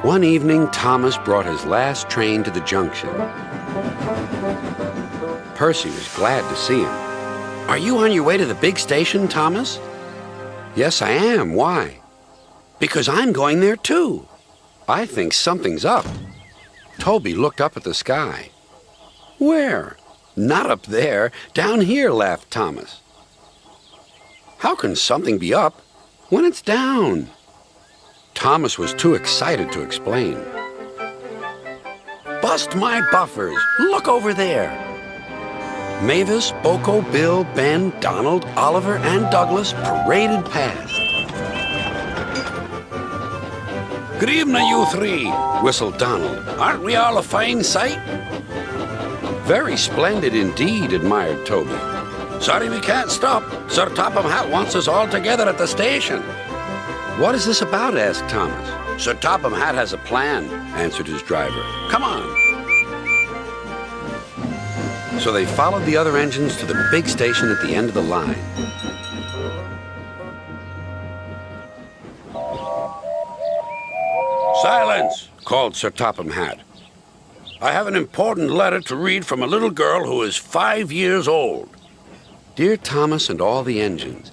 One evening, Thomas brought his last train to the junction. Percy was glad to see him. "Are you on your way to the big station, Thomas?" "Yes, I am. Why?" "Because I'm going there too. I think something's up." Toby looked up at the sky. "Where?" "Not up there. Down here," laughed Thomas. "How can something be up when it's down?" Thomas was too excited to explain. "Bust my buffers! Look over there!" Mavis, Boko, Bill, Ben, Donald, Oliver, and Douglas paraded past. "Good evening, you three," whistled Donald. "Aren't we all a fine sight?" "Very splendid indeed," admired Toby. "Sorry we can't stop. Sir Topham Hatt wants us all together at the station." "What is this about?" asked Thomas. "Sir Topham Hatt has a plan," answered his driver. "Come on." So they followed the other engines to the big station at the end of the line. "Silence!" called Sir Topham Hatt. "I have an important letter to read from a little girl who is 5 years old." "Dear Thomas and all the engines,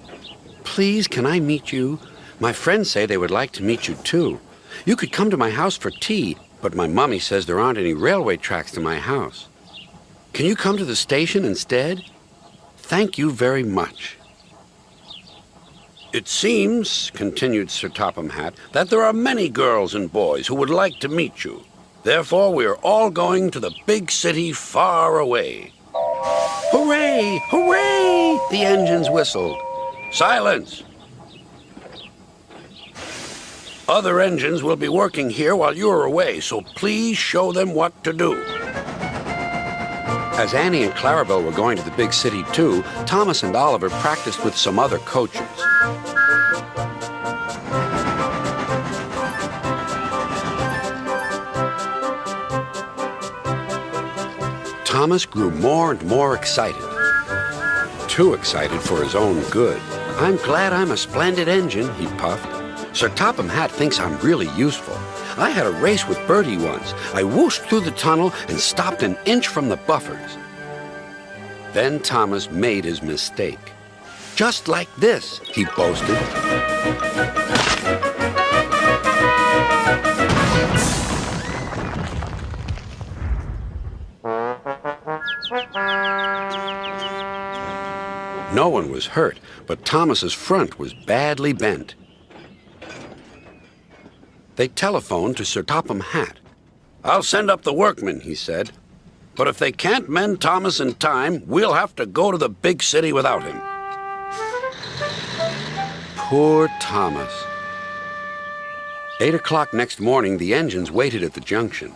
please can I meet you? My friends say they would like to meet you too. You could come to my house for tea, but my mummy says there aren't any railway tracks to my house. Can you come to the station instead? Thank you very much." "It seems," continued Sir Topham Hatt, "that there are many girls and boys who would like to meet you. Therefore, we are all going to the big city far away." "Hooray! Hooray!" the engines whistled. "Silence! Other engines will be working here while you are away, so please show them what to do." As Annie and Clarabelle were going to the big city too, Thomas and Oliver practiced with some other coaches. Thomas grew more and more excited. Too excited for his own good. "I'm glad I'm a splendid engine," he puffed. "Sir Topham Hatt thinks I'm really useful. I had a race with Bertie once. I whooshed through the tunnel and stopped an inch from the buffers." Then Thomas made his mistake. "Just like this," he boasted. No one was hurt, but Thomas's front was badly bent. They telephoned to Sir Topham Hatt. "I'll send up the workmen," he said. "But if they can't mend Thomas in time, we'll have to go to the big city without him." Poor Thomas. 8 o'clock next morning, the engines waited at the junction.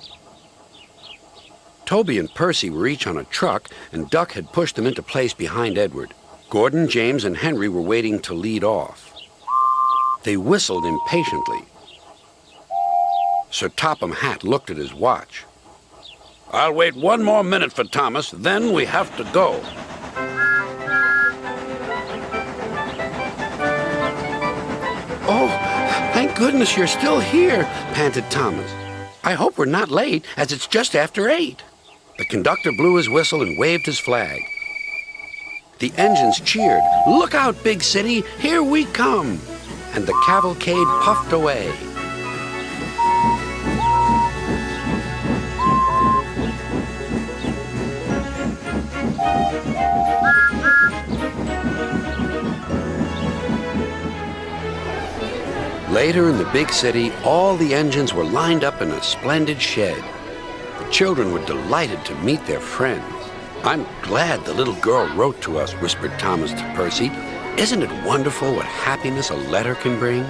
Toby and Percy were each on a truck, and Duck had pushed them into place behind Edward. Gordon, James, and Henry were waiting to lead off. They whistled impatiently. Sir Topham Hatt looked at his watch. "I'll wait 1 more minute for Thomas, then we have to go." "Oh, thank goodness you're still here," panted Thomas. "I hope we're not late, as it's just after 8. The conductor blew his whistle and waved his flag. The engines cheered. "Look out, big city, here we come!" And the cavalcade puffed away. Later in the big city, all the engines were lined up in a splendid shed. The children were delighted to meet their friends. "I'm glad the little girl wrote to us," whispered Thomas to Percy. "Isn't it wonderful what happiness a letter can bring?"